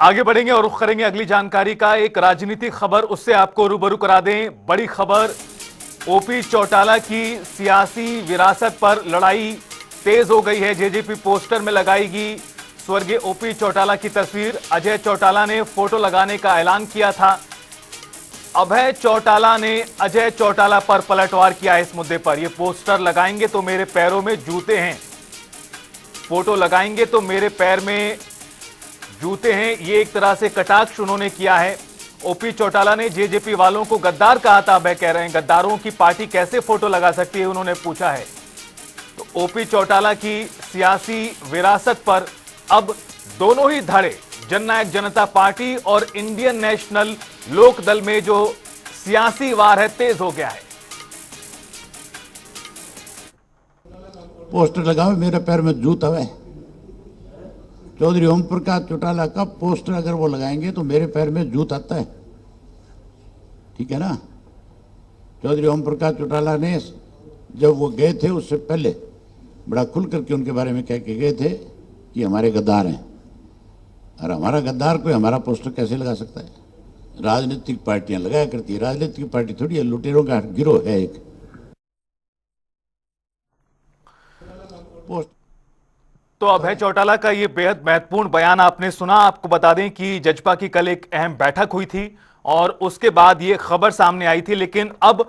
आगे बढ़ेंगे और रुख करेंगे अगली जानकारी का। एक राजनीतिक खबर उससे आपको रूबरू करा दें। बड़ी खबर, ओपी चौटाला की सियासी विरासत पर लड़ाई तेज हो गई है। जेजेपी पोस्टर में लगाएगी स्वर्गीय ओपी चौटाला की तस्वीर। अजय चौटाला ने फोटो लगाने का ऐलान किया था। अभय चौटाला ने अजय चौटाला पर पलटवार किया है इस मुद्दे पर। ये पोस्टर लगाएंगे तो मेरे पैरों में जूते हैं, फोटो लगाएंगे तो मेरे पैर में जूते हैं, ये एक तरह से कटाक्ष उन्होंने किया है। ओपी चौटाला ने जेजेपी वालों को गद्दार कहा था। अभय कह रहे हैं गद्दारों की पार्टी कैसे फोटो लगा सकती है, उन्होंने पूछा है। तो ओपी चौटाला की सियासी विरासत पर अब दोनों ही धड़े, जननायक जनता पार्टी और इंडियन नेशनल लोकदल में जो सियासी वार है तेज हो गया है। पोस्टर लगाओ मेरे पैर में जूता है। चौधरी ओम प्रकाश चौटाला का पोस्टर अगर वो लगाएंगे तो मेरे पैर में जूत आता है, ठीक है ना। चौधरी ओम प्रकाश चौटाला ने जब वो गए थे उससे पहले बड़ा खुल करके उनके बारे में कह के गए थे कि हमारे गद्दार हैं, और हमारा गद्दार कोई हमारा पोस्टर कैसे लगा सकता है। राजनीतिक पार्टियां लगाया करती है, राजनीतिक पार्टी थोड़ी है, लुटेरों का गिरोह है एक। तो अभय चौटाला का ये बेहद महत्वपूर्ण बयान आपने सुना। आपको बता दें कि जजपा की कल एक अहम बैठक हुई थी और उसके बाद ये खबर सामने आई थी, लेकिन अब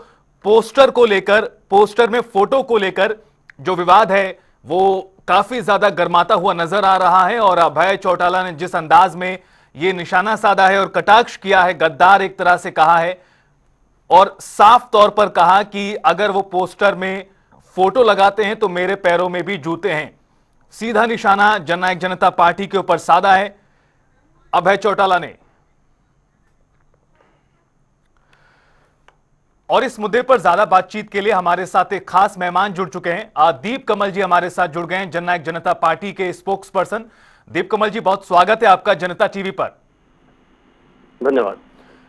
पोस्टर को लेकर, पोस्टर में फोटो को लेकर जो विवाद है वो काफी ज्यादा गर्माता हुआ नजर आ रहा है। और अभय चौटाला ने जिस अंदाज में ये निशाना साधा है और कटाक्ष किया है, गद्दार एक तरह से कहा है और साफ तौर पर कहा कि अगर वो पोस्टर में फोटो लगाते हैं तो मेरे पैरों में भी जूते हैं। सीधा निशाना जननायक जनता पार्टी के ऊपर साधा है अभय चौटाला ने। और इस मुद्दे पर ज्यादा बातचीत के लिए हमारे साथ एक खास मेहमान जुड़ चुके हैं। दीप कमल जी हमारे साथ जुड़ गए हैं, जननायक जनता पार्टी के स्पोक्स पर्सन। दीप कमल जी, बहुत स्वागत है आपका जनता टीवी पर। धन्यवाद।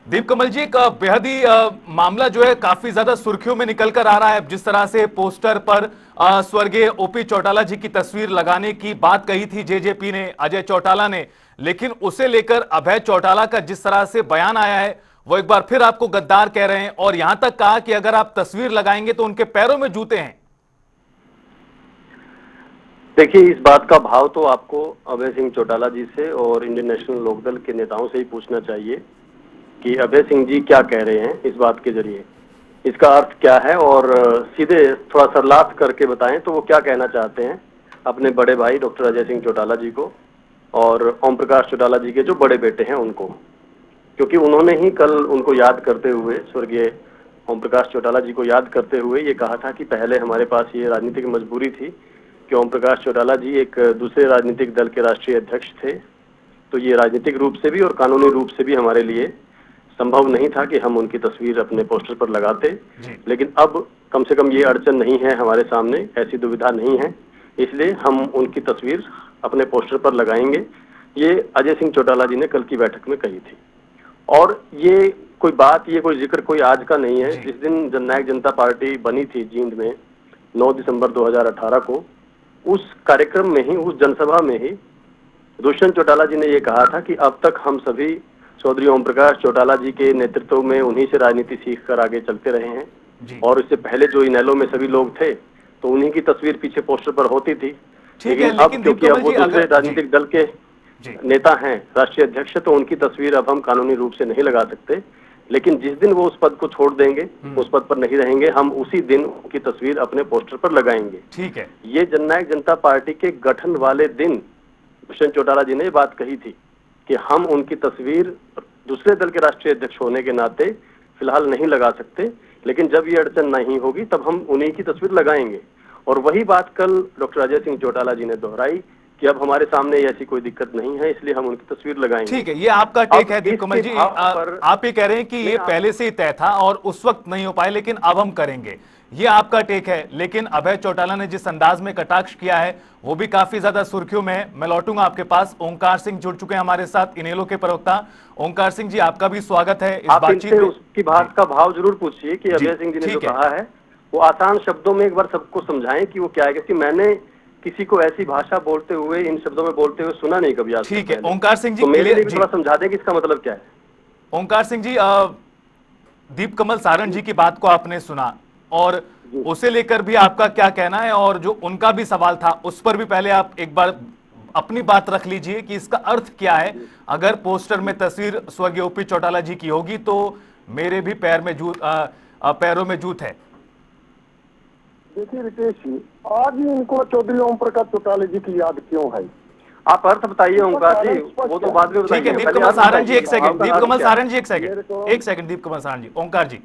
दीप कमल जी, एक बेहद ही मामला जो है काफी ज्यादा सुर्खियों में निकल कर आ रहा है। जिस तरह से पोस्टर पर स्वर्गीय ओपी चौटाला जी की तस्वीर लगाने की बात कही थी जेजेपी ने, अजय चौटाला ने, लेकिन उसे लेकर अभय चौटाला का जिस तरह से बयान आया है वो एक बार फिर आपको गद्दार कह रहे हैं और यहां तक कहा कि अगर आप तस्वीर लगाएंगे तो उनके पैरों में जूते हैं। देखिए, इस बात का भाव तो आपको अभय सिंह चौटाला जी से और इंडियन नेशनल लोकदल के नेताओं से ही पूछना चाहिए कि अभय सिंह जी क्या कह रहे हैं इस बात के जरिए, इसका अर्थ क्या है, और सीधे थोड़ा सरलात करके बताएं तो वो क्या कहना चाहते हैं अपने बड़े भाई डॉक्टर अजय सिंह चौटाला जी को और ओम प्रकाश चौटाला जी के जो बड़े बेटे हैं उनको। क्योंकि उन्होंने ही कल उनको याद करते हुए, स्वर्गीय ओम प्रकाश चौटाला जी को याद करते हुए ये कहा था कि पहले हमारे पास ये राजनीतिक मजबूरी थी कि ओम प्रकाश चौटाला जी एक दूसरे राजनीतिक दल के राष्ट्रीय अध्यक्ष थे, तो ये राजनीतिक रूप से भी और कानूनी रूप से भी हमारे लिए संभव नहीं था कि हम उनकी तस्वीर अपने पोस्टर पर लगाते। लेकिन अब कम से कम ये अड़चन नहीं है हमारे सामने, ऐसी दुविधा नहीं है, इसलिए हम उनकी तस्वीर अपने पोस्टर पर लगाएंगे। ये अजय सिंह चौटाला जी ने कल की बैठक में कही थी। और ये कोई बात, ये कोई जिक्र कोई आज का नहीं है। जिस दिन जननायक जनता पार्टी बनी थी जींद में 9 दिसंबर 2018 को, उस कार्यक्रम में ही, उस जनसभा में ही दुष्यंत चौटाला जी ने ये कहा था कि अब तक हम सभी चौधरी ओम प्रकाश चौटाला जी के नेतृत्व में उन्हीं से राजनीति सीख कर आगे चलते रहे हैं और इससे पहले जो इनेलो में सभी लोग थे तो उन्हीं की तस्वीर पीछे पोस्टर पर होती थी। लेकिन अब क्योंकि अब वो दूसरे राजनीतिक दल के नेता हैं, राष्ट्रीय अध्यक्ष, तो उनकी तस्वीर अब हम कानूनी रूप से नहीं लगा सकते। लेकिन जिस दिन वो उस पद को छोड़ देंगे, उस पद पर नहीं रहेंगे, हम उसी दिन उनकी तस्वीर अपने पोस्टर पर लगाएंगे। ठीक है। ये जननायक जनता पार्टी के गठन वाले दिन दुष्यंत चौटाला जी ने बात कही थी कि हम उनकी तस्वीर दूसरे दल के राष्ट्रीय अध्यक्ष होने के नाते फिलहाल नहीं लगा सकते, लेकिन जब ये अड़चन नहीं होगी तब हम उन्हीं की तस्वीर लगाएंगे। और वही बात कल डॉक्टर अजय सिंह चौटाला जी ने दोहराई कि अब हमारे सामने ऐसी कोई दिक्कत नहीं है, इसलिए हम उनकी तस्वीर लगाएंगे। ठीक है, ये आपका टेक है दीप कमल जी। आप ये कह रहे हैं कि ये पहले से ही तय था और उस वक्त नहीं हो पाए, लेकिन अब हम करेंगे, ये आपका टेक है। लेकिन अभय चौटाला ने जिस अंदाज में कटाक्ष किया है वो भी काफी ज्यादा सुर्खियों में है। मैं लौटूंगा आपके पास। ओंकार सिंह जुड़ चुके हैं हमारे साथ, इनेलो के प्रवक्ता। ओंकार सिंह जी, आपका भी स्वागत है इस बातचीत में। उसकी बात का भाव जरूर पूछिए कि अभय सिंह जी ने जो कहा है वो आसान शब्दों में एक बार सबको समझाएं कि वो क्या है। क्योंकि मैंने किसी को ऐसी भाषा बोलते हुए, इन शब्दों में बोलते हुए सुना नहीं कभी आज ठीक तक है मैंने। ओंकार सिंह जी, तो मेरे लिए भी जी थोड़ा समझा दें कि इसका मतलब क्या है। ओंकार सिंह जी, दीप कमल सारंग जी की बात को आपने सुना और उसे लेकर भी आपका क्या कहना है, और जो उनका भी सवाल था उस पर भी पहले आप एक बार अपनी बात रख लीजिए कि इसका अर्थ क्या है। अगर पोस्टर में तस्वीर स्वर्गीय ओपी चौटाला जी की होगी तो मेरे भी पैरों में जूत है। देखिए रितेश जी, आज ही इनको चौधरी ओम प्रकाश चौटाला जी की याद क्यों है? आप अर्थ बताइए ओंकार जी, वो तो बाद में बताइए। ठीक है दीप पहले कमल अर्थ सारंग जी, बताइए। एक सेकंड आपका दीप अर्थ कमल क्या है? सारंग जी, एक सेकंड दीप कमल सारंग जी, ओंकार जी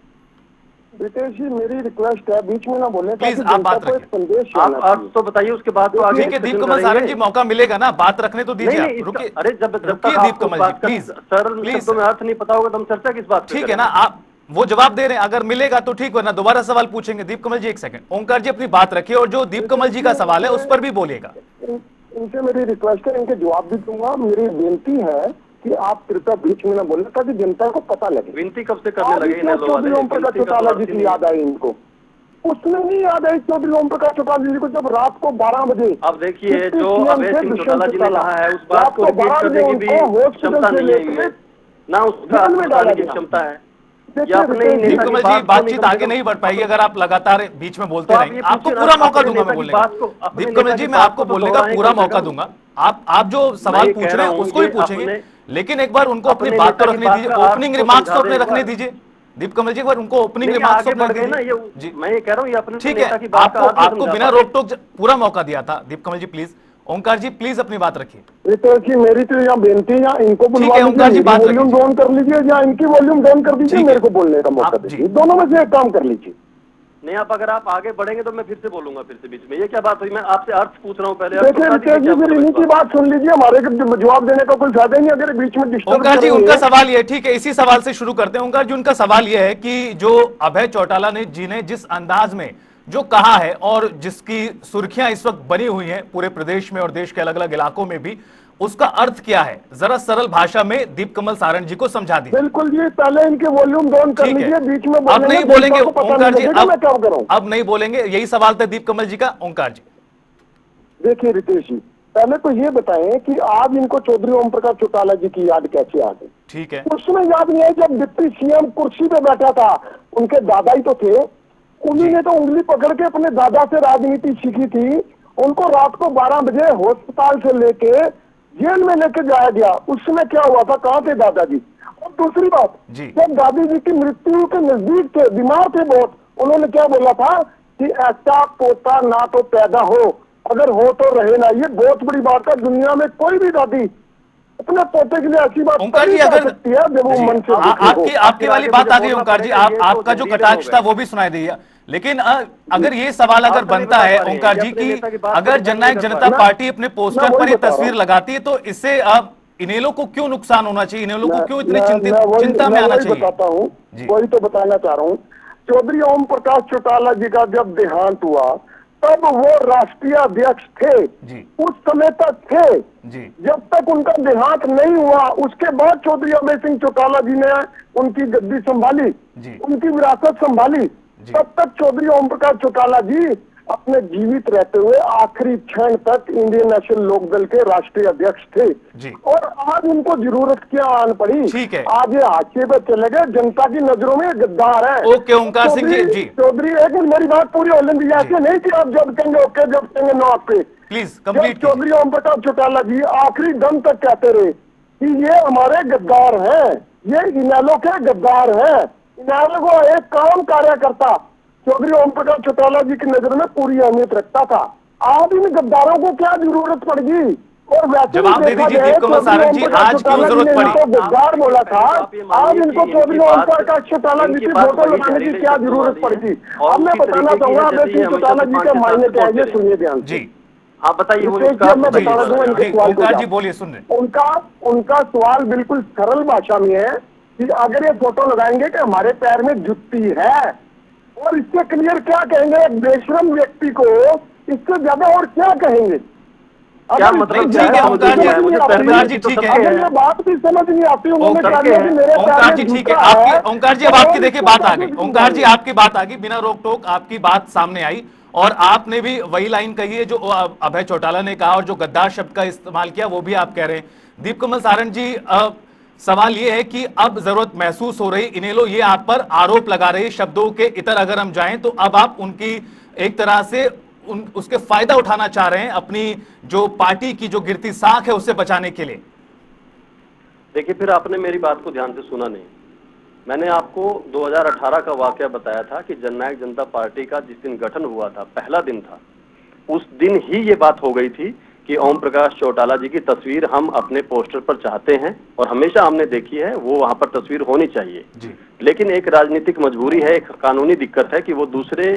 रितेश जी, मेरी रिक्वेस्ट है बीच में ना बोले, प्लीज ताकि आप जनता बात को एक रखिए। संदेश आप जाना अर्थ चाहिए। तो बताइए, उसके बाद तो आगे ठीक है दीप discussion कमल सारंग जी, करेंगे। मौका मिलेगा ना, बात रखने तो दीजिए। नहीं, आप रुकिए, अरे जब तक रुकिए दीप आपको कमल जी, बात का प्लीज सरल प्लीज। शब्दों में अर्थ नहीं पता होगा तो हम चर्चा किस बात पे ठीक है करेंगे? ना, आप वो जवाब दे रहे हैं, अगर मिलेगा तो ठीक, वरना दोबारा सवाल पूछेंगे। दीप कमल जी एक सेकंड, ओंकार जी अपनी बात रखिए और जो दीप कमल जी का सवाल है उस पर भी बोलिएगा। इनसे मेरी रिक्वेस्ट है, इनके जवाब भी दूंगा। मेरी बेनती है कि आप कृपया बीच में ना बोले, ताकि जनता को पता लगे। विनती कब से करने लगे इन्हें लोग चौधरी ओम प्रकाश चौटाला जी की याद आई इनको, उसमें नहीं याद आई चौधरी ओम प्रकाश चौटाला जी को जब रात को 12 बजे। अब देखिए, जो अभय सिंह चौटाला जी ने कहा है उस बात को रिपीट करने की भी क्षमता नहीं है इनमें, ना उसका बताने की क्षमता है। ये अपने ही दीप नेता कमल की जी, बात को बातचीत आगे निगम- नहीं बढ़ पाएगी अगर आप लगातार बीच में बोलते तो आप रहेंगे। ये आपको पूछिए ना, पूरा मौका अपने दूंगा नेता मैं की बोलने बात को, का। अपने दीप कमल नेता जी, की मैं बात आपको को तो बोलने का दोहराएं पूरा कम से मौका कम। दूंगा। आप जो सवाल मैं पूछ कह रहे रहा हैं हूं उसको भी ये पूछेंगे, अपने- लेकिन एक बार उनको अपनी अपने बात तो नेता की रखने बात दीजिए, का अर्थ ओपनिंग को रिमार्क्स तो समझा अपने दें एक रखने बार। दीजिए। दीप कमल जी, एक बार उनको ओपनिंग नहीं, रिमार्क्स तो आगे अपने बढ़ गए ना दीजिए ये। जी। मैं ये कह रहा हूँ, ये अपने ठीक नेता है, की बात का अर्थ नहीं आपको समझा बिना पा रोक टोक पूरा मौका दिया था। दीप कमल जी प्लीज, ओंकार जी प्लीज अपनी बात रखिए। रितेश जी, मेरी तो यहाँ बेनती है, या इनको बुलवा है, ओंकार जी, लीजिए, बात मेरी वॉल्यूम रखिए। डाउन कर लीजिए, या इनकी वॉल्यूम डाउन कर दीजिए, ठीक मेरे है। को बोलने का मौका आप जी। दीजिए। दोनों में से एक काम कर लीजिए। नहीं, अगर आप आगे बढ़ेंगे तो मैं फिर से बोलूंगा, फिर से बीच में। ये क्या बात हुई? मैं आपसे अर्थ पूछ रहा हूँ पहले। अर्थ देखिए बता रितेश दीजिए जी, क्या फिर मतलब इन्हीं इस की बात सुन लीजिए, हमारे को जवाब देने का कोई फायदा ही नहीं अगर बीच में डिस्टर्ब ओंकार जी, करेंगे। उनका सवाल ये, ठीक है, इसी सवाल से शुरू करते हैं। ओंकार जी, उनका सवाल यह है कि जो अभय चौटाला जी ने जिस अंदाज में जो कहा है और जिसकी सुर्खियां इस वक्त बनी हुई हैं पूरे प्रदेश में और देश के अलग अलग इलाकों में भी, उसका अर्थ क्या है? जरा सरल भाषा में दीप कमल सारंग जी को समझा दीजिए। बिल्कुल जी, पहले इनके वॉल्यूम डाउन कर ठीक है, लीजिए, बीच में अब नहीं बोलेंगे ओंकार जी, मैं क्या करूं? अब नहीं बोलेंगे, यही सवाल था दीप कमल जी का। ओंकार जी देखिए रितेश जी, पहले तो ये बताएं कि आज इनको चौधरी ओम प्रकाश चौटाला जी की याद कैसे आ गई? ठीक है, उसमें याद नहीं है, जब डिप्टी सीएम कुर्सी पे बैठा था, उनके दादा ही तो थे, उन्हीं ने तो उंगली पकड़ के अपने दादा से राजनीति सीखी थी। उनको रात को 12 बजे अस्पताल से लेके जेल में लेके जाया गया। उसमें क्या हुआ था? कहाँ थे दादाजी? और दूसरी बात, जी। जब दादी जी की मृत्यु के नजदीक थे, बीमार थे बहुत, उन्होंने क्या बोला था कि ऐसा पोता ना तो पैदा हो, अगर हो तो रहे ना। ये बहुत बड़ी बात है, दुनिया में कोई भी दादी अपने पोते के लिए ऐसी बात ओंकार जी, तभी कह अगर सकती है जब वो जी, मन से दुखी हो। आपकी वाली बात आ गई ओंकार जी, आपका जो कटाक्ष था वो भी सुनाई दिया। लेकिन अगर ये सवाल अगर बनता है ओंकार जी की, अगर जननायक जनता पार्टी अपने पोस्टर पर ये तस्वीर लगाती है तो इससे अब इनेलो को क्यों नुकसान होना चाहिए? इनेलो को क्यों इतनी चिंता में आना चाहिए? बताता हूँ, जी। वही तो बताना चाह रहा हूँ। चौधरी ओम प्रकाश चौटाला जी का जब देहांत हुआ, तब वो राष्ट्रीय अध्यक्ष थे जी। उस समय तक थे जी। जब तक उनका देहांत नहीं हुआ। उसके बाद चौधरी अभय सिंह चौटाला जी ने उनकी गद्दी संभाली, उनकी विरासत संभाली। तब तक चौधरी ओम प्रकाश चौटाला जी अपने जीवित रहते हुए आखिरी क्षण तक इंडियन नेशनल लोकदल के राष्ट्रीय अध्यक्ष थे जी। और आज उनको जरूरत क्या आन पड़ी? ठीक है, आज ये हाशिए पे चले गए, जनता की नजरों में गद्दार है। ओके ओंकार सिंह जी, चौधरी, एक मिनट मेरी बात पूरी होने दीजिए। ऐसे नहीं कि आप जब कहेंगे ओके, जब कहेंगे नो आपके। Please complete. चौधरी ओम प्रकाश चौटाला जी आखिरी दम तक कहते रहे कि ये हमारे गद्दार हैं, ये इनेलो के गद्दार हैं। इनेलो को एक काम कार्यकर्ता चौधरी ओम प्रकाश चौटाला जी की नजर में पूरी अहमियत रखता था। आज इन गद्दारों को क्या जरूरत पड़गी? और वैसे जवाब दे दीजिए दीप कमल सारंग जी, आज क्यों जरूरत पड़ी? गद्दार बोला था, आज इनको चौधरी ओम प्रकाश चौटाला जी की फोटो लगाने की क्या जरूरत पड़गी? अब मैं बताना चाहूंगा अभय सिंह चौटाला जी के मायने क्या है, सुनिए ध्यान जी। आप बताइए। मैं बताना दूंगा इनके सवाल को। ओंकार जी बोलिए, सुन रहे। उनका सवाल बिल्कुल सरल भाषा में है कि अगर ये फोटो लगाएंगे कि हमारे पैर में जुत्ती है, और इससे क्लियर क्या कहेंगे एक बेशरम व्यक्ति को? इससे ज्यादा और क्या कहेंगे? क्या मतलब ठीक है ओंकार जी, ओंकार जी तो ठीक सबके है, हैं। ये बात भी समझ नहीं आती उन्होंने ओंकार कहा कि मेरे ओंकार जी पैर में ठीक है, जूता आपकी ओंकार जी अब आपकी और देखिए इसको बात आ कैसे गई, क्यों ओंकार जी मानेंगे? आपकी बात आ गई, बिना रोक टोक आपकी बात सामने आई और आपने भी वही लाइन कही है जो अभय चौटाला ने कहा और जो गद्दार शब्द का इस्तेमाल किया वो भी आप कह रहे हैं। दीप कमल सारंग जी, सवाल ये है कि अब जरूरत महसूस हो रही, इनेलो ये आप पर आरोप लगा रही शब्दों के इतर अगर हम जाएं तो अब आप उनकी एक तरह से उसके फायदा उठाना चाह रहे हैं अपनी जो पार्टी की जो गिरती साख है उससे बचाने के लिए। देखिए, फिर आपने मेरी बात को ध्यान से सुना नहीं। मैंने आपको 2018 का वाकया बताया था कि जननायक जनता पार्टी का जिस दिन गठन हुआ था, पहला दिन था, उस दिन ही ये बात हो गई थी कि ओम प्रकाश चौटाला जी की तस्वीर हम अपने पोस्टर पर चाहते हैं और हमेशा हमने देखी है, वो वहां पर तस्वीर होनी चाहिए। लेकिन एक राजनीतिक मजबूरी है, एक कानूनी दिक्कत है कि वो दूसरे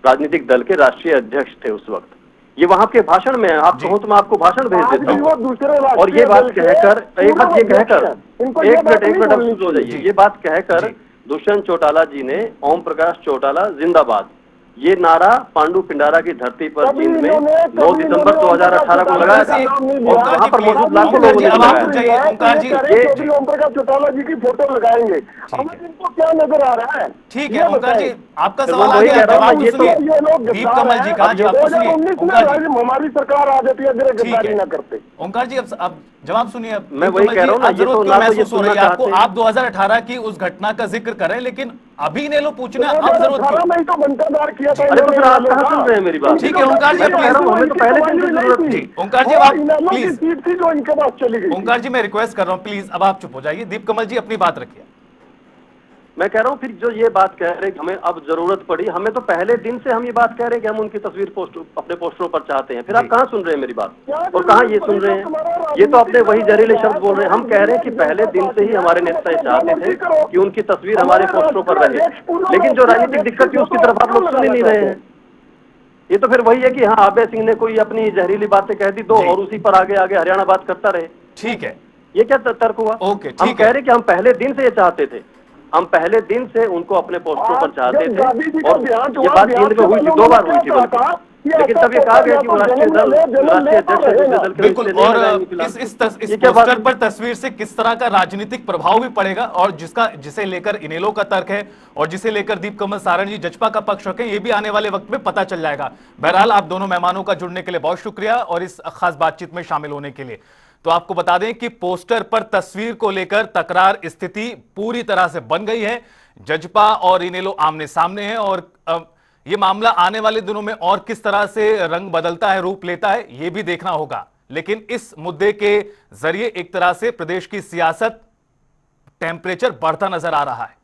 राजनीतिक दल के राष्ट्रीय अध्यक्ष थे उस वक्त। ये वहां के भाषण में है, आप कहो तो मैं आपको भाषण भेज आज देता भी वो हूँ। दूसरे और ये बात कहकर, एक बात ये कहकर, इनको ये एक बात मिनट नहीं आप बोलनी सुन हो जाइए। चाहिए। ये बात कहकर दुष्यंत चौटाला जी ने ओम प्रकाश चौटाला जिंदाबाद ये नारा पांडु पिंडारा की धरती पर कभी जींद में इन्होंने 9 दिसंबर 2018 को लगाया था और वहां पर मौजूद लाखों लोगों ने अब आप रुक लगाया। जाइए ओंकार जी, चौधरी ओम प्रकाश चौटाला जी की फोटो लगाएंगे, हमें इनको क्या नजर आ रहा है? ठीक ये है ओंकार जी, बताएं। आपका तो सवाल मैं आ वही गया, कह रहा हूँ जवाब ना, ये तो तो- सुनिए। ये लोग दीप गद्दार कमल जी का हैं। जवाब तो सुनिए 2019 में ओंकार जी। हमारी सरकार आ जाती है, अगर ठीक गद्दारी है ना करते। ओंकार जी, अब जवाब सुनिए। अब मैं वही कह रहा हूं ना, आप ये जरूरत तो क्यों ना तो ये महसूस हो रही है सुनना आपको? चाहते। आप 2018 की उस घटना का जिक्र कर रहे हैं, लेकिन अभी ने लो पूछना अब जरूरत 2018 क्यों? में ही तो बंटाधार किया था। अरे तो फिर आप कहाँ सुन रहे हैं मेरी बात? ठीक है ओंकार जी, मैं तो कह रहा हूं, हमें तो पहले दिन से जरूरत थी। ओंकार जी, और आप इनेलो की प्लीज, सीट थी जो इनके पास चली गई। ओंकार जी मैं रिक्वेस्ट कर रहा हूं प्लीज अब आप चुप हो जाइए। दीप कमल जी अपनी बात रखिए। मैं कह रहा हूं, फिर जो ये बात कह रहे हैं कि हमें अब जरूरत पड़ी, हमें तो पहले दिन से हम ये बात कह रहे हैं कि हम उनकी तस्वीर अपने पोस्टरों पर चाहते हैं। फिर आप कहाँ सुन रहे हैं मेरी बात और कहाँ ये सुन रहे हैं? ये तो अपने वही जहरीले शब्द बोल रहे हैं। हम कह रहे हैं कि पहले दिन से ही हमारे नेता चाहते थे कि उनकी तस्वीर हमारे पोस्टरों पर रहे, लेकिन जो राजनीतिक दिक्कत थी उसकी तरफ आप लोग सुन ही नहीं रहे हैं। ये तो फिर वही है कि हाँ, अभय सिंह ने कोई अपनी जहरीली बातें कह दी दो और उसी पर आगे आगे हरियाणा बात करता रहे। ठीक है, ये क्या तर्क हुआ? ओके, हम ठीक कह है। रहे कि हम पहले दिन से ये चाहते थे, हम पहले दिन से उनको अपने पोस्टरों पर चाहते थे और ये बात केंद्र में हुई थी, 2 बार हुई थी बल्कि। लेकिन तब ये कहा गया कि वो राष्ट्रीय अध्यक्ष है, दूसरे दल के बिल्कुल, रिश्ते नहीं और लगाएंगे फिलहाल। इस ये क्या बात पोस्टर पर तस्वीर से किस तरह का राजनीतिक प्रभाव भी पड़ेगा और जिसे लेकर इनेलो का तर्क है और जिसे लेकर दीप कमल सारंग जी जजपा का पक्ष रखें, ये भी आने वाले वक्त में पता चल जाएगा। बहरहाल आप दोनों मेहमानों का जुड़ने के लिए बहुत शुक्रिया और इस खास बातचीत में शामिल होने के लिए। तो आपको बता दें कि पोस्टर पर तस्वीर को लेकर तकरार स्थिति पूरी तरह से बन गई है। जजपा और इनेलो आमने सामने हैं और यह मामला आने वाले दिनों में और किस तरह से रंग बदलता है, रूप लेता है, यह भी देखना होगा। लेकिन इस मुद्दे के जरिए एक तरह से प्रदेश की सियासत टेम्परेचर बढ़ता नजर आ रहा है।